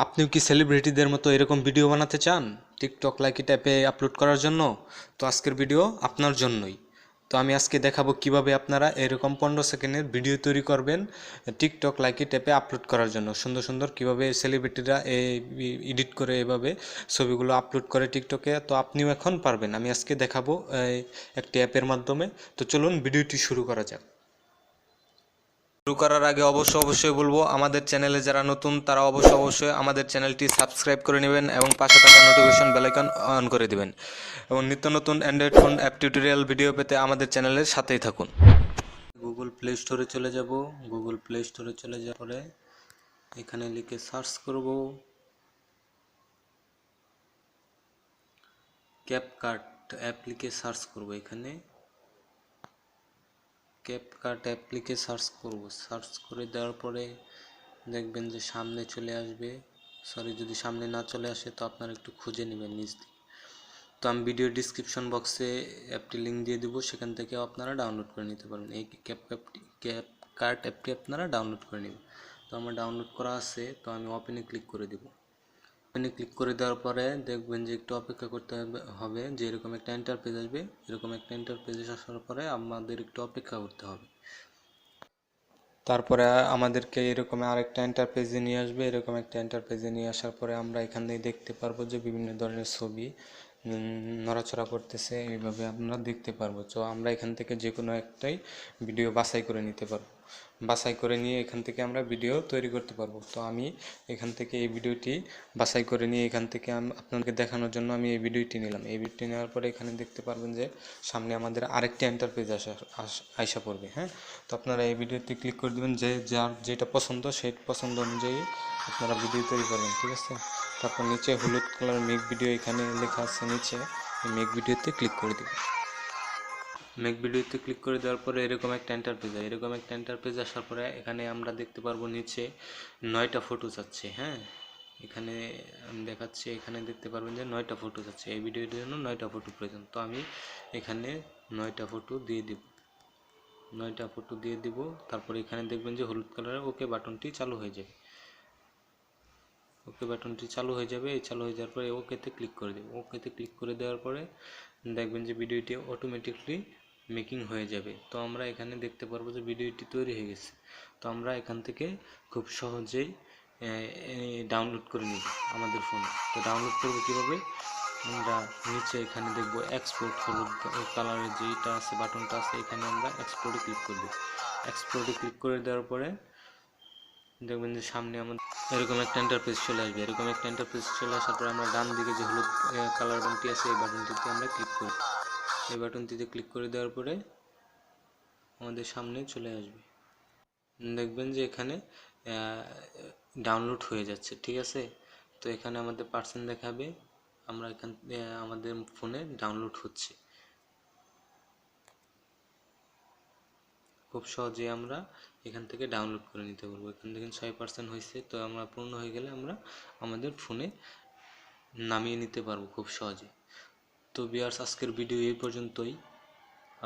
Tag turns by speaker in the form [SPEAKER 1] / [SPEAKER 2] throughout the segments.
[SPEAKER 1] আপনিও কি সেলিব্রিটিদের মতো এরকম ভিডিও বানাতে চান টিকটক লাইকি ট্যাপে আপলোড করার জন্য? তো আজকের ভিডিও আপনার জন্যই। তো আমি আজকে দেখাবো কিভাবে আপনারা এরকম 15 সেকেন্ডের ভিডিও তৈরি করবেন টিকটক লাইকি ট্যাপে আপলোড করার জন্য। সুন্দর সুন্দর কিভাবে সেলিব্রিটিরা এডিট করে এভাবে ছবিগুলো আপলোড করে টিকটকে। তো আপনিও এখন পারবেন। আমি আজকে দেখাবো একটি অ্যাপের মাধ্যমে। তো চলুন ভিডিওটি শুরু করা যাক। শুরু করার আগে অবশ্যই বলবো, আমাদের চ্যানেলে যারা নতুন তারা অবশ্যই আমাদের চ্যানেলটি সাবস্ক্রাইব করে নেবেন এবং পাশে থাকা নোটিফিকেশন বেল আইকন অন করে দিবেন এবং নিত্য নতুন Android phone app tutorial video পেতে আমাদের চ্যানেলের সাথেই থাকুন। গুগল প্লে স্টোরে চলে যাব। গুগল প্লে স্টোরে চলে যাওয়ার পরে এখানে লিখে সার্চ করব ক্যাপকাট অ্যাপ, লিখে সার্চ করব। এখানে ক্যাপকাট অ্যাপ লিখে সার্চ করব। সার্চ করে দেওয়ার পরে দেখবেন যে সামনে চলে আসবে। যদি সামনে না চলে আসে তো আপনারা একটু খুঁজে নেবেন নিচ থেকে। তো আমি ভিডিও ডিসক্রিপশন বক্সে অ্যাপটি লিঙ্ক দিয়ে দেবো, সেখান থেকেও আপনারা ডাউনলোড করে নিতে পারবেন। এই ক্যাপকাট অ্যাপটি আপনারা ডাউনলোড করে নেবেন। তো আমার ডাউনলোড করা আছে, তো আমি ওপেনে ক্লিক করে দেবো। ওপেনে ক্লিক করে দেওয়ার পরে দেখবেন যে একটু অপেক্ষা করতে হবে, যে এরকম একটা ইন্টারফেস আসবে। এরকম একটা ইন্টারফেস আসার পরে আমাদের একটু অপেক্ষা করতে হবে। তারপরে আমাদেরকে এরকম আরেকটা ইন্টারপেজে নিয়ে আসবে। এরকম একটা ইন্টারপেজে নিয়ে আসার পরে আমরা এখান থেকে দেখতে পারবো যে বিভিন্ন ধরনের ছবি নড়াচড়া করতেছে, এইভাবে আপনারা দেখতে পারবো। তো আমরা এখান থেকে যে কোনো একটাই ভিডিও বাছাই করে নিতে পারবো। বাছাই করে নিয়ে এখান থেকে আমরা ভিডিও তৈরি করতে পারবো। তো আমি এখান থেকে এই ভিডিওটি বাছাই করে নিয়ে এখান থেকে আপনাদেরকে দেখানোর জন্য আমি এই ভিডিওটি নিলাম। এই ভিডিওটি নেওয়ার পরে এখানে দেখতে পারবেন যে সামনে আমাদের আরেকটি ইন্টারপেজ আইসা পড়বে। হ্যাঁ, তো আপনারা এই ভিডিওতে ক্লিক করে দেবেন, যে যার যেটা পছন্দ সেই পছন্দ অনুযায়ী আপনারা ভিডিও তৈরি করবেন। ঠিক আছে, তারপর নিচে হলুদ কালার মেক ভিডিও এখানে লেখা আছে, নিচে এই মেক ভিডিওতে ক্লিক করে দেবেন। মেক ভিডিওতে ক্লিক করে দেওয়ার পরে এরকম একটা ইন্টারপেজ আসার পরে এখানে আমরা দেখতে পারবো নিচে 9টা ফটো যাচ্ছে। হ্যাঁ, এখানে আমি দেখাচ্ছি, এখানে দেখতে পারবেন যে 9টা ফটো যাচ্ছে। এই ভিডিওর জন্য 9টা ফটো প্রয়োজন। তো আমি এখানে 9টা ফটো দিয়ে দিব। 9টা ফটো দিয়ে দিব। তারপরে এখানে দেখবেন যে হলুদ কালারের ওকে বাটনটি চালু হয়ে যাবে। ওকে বাটনটি চালু হয়ে যাবে। এই চালু হয়ে যাওয়ার পরে ওকেতে ক্লিক করে দেব। ওকেতে ক্লিক করে দেওয়ার পরে দেখবেন যে ভিডিওটি অটোমেটিকলি মেকিং হয়ে যাবে। তো আমরা এখানে দেখতে পারবো যে ভিডিওটি তৈরি হয়ে গেছে। তো আমরা এখান থেকে খুব সহজেই ডাউনলোড করে নিব আমাদের ফোনে। তো ডাউনলোড করবো কীভাবে? আমরা নিচে এখানে দেখবো এক্সপোর্ট হলুদ কালারের যেটা আছে বাটনটা আছে, এখানে আমরা এক্সপোর্টে ক্লিক করে দেব। এক্সপোর্টে ক্লিক করে দেওয়ার পরে দেখবেন যে সামনে আমাদের এরকম একটা ইন্টারফেস চলে আসবে। এরকম একটা ইন্টারফেস চলে আসার পরে আমরা ডান দিকে যে হলুদ কালার বাটনটি আছে এই বাটনটিতে আমরা ক্লিক করি। এই বাটনটিতে ক্লিক করে দেওয়ার পরে আমাদের সামনে চলে আসবে। দেখবেন যে এখানে ডাউনলোড হয়ে যাচ্ছে। ঠিক আছে, তো এখানে আমাদের পার্সেন্ট দেখাবে, আমরা এখান আমাদের ফোনে ডাউনলোড হচ্ছে। খুব সহজে আমরা এখান থেকে ডাউনলোড করে নিতে পারবো। এখান থেকে 6% হয়েছে, তো আমরা পূর্ণ হয়ে গেলে আমরা আমাদের ফোনে নামিয়ে নিতে পারবো খুব সহজে। তো ভিউয়ার্স, আজকের ভিডিও এই পর্যন্তই।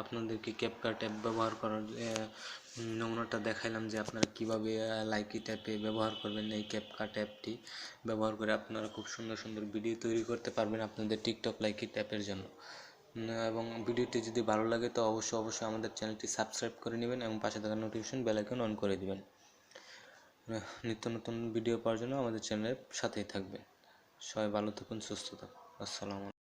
[SPEAKER 1] আপনাদেরকে ক্যাপকাট অ্যাপ ব্যবহার করার নমুনাটা দেখাইলাম, যে আপনারা কিভাবে লাইকি ট্যাপে ব্যবহার করবেন। এই ক্যাপকাট অ্যাপটি ব্যবহার করে আপনারা খুব সুন্দর সুন্দর ভিডিও তৈরি করতে পারবেন আপনাদের টিকটক লাইকি ট্যাপের জন্য। এবং ভিডিওটি যদি ভালো লাগে তো অবশ্যই আমাদের চ্যানেলটি সাবস্ক্রাইব করে নেবেন এবং পাশে থাকা নোটিফিকেশন বেল আইকন অন করে দিবেন। নিত্য নতুন ভিডিও পাওয়ার জন্য আমাদের চ্যানেলের সাথেই থাকবেন। সবাই ভালো থাকুন, সুস্থ থাকুন। আসসালামু আলাইকুম।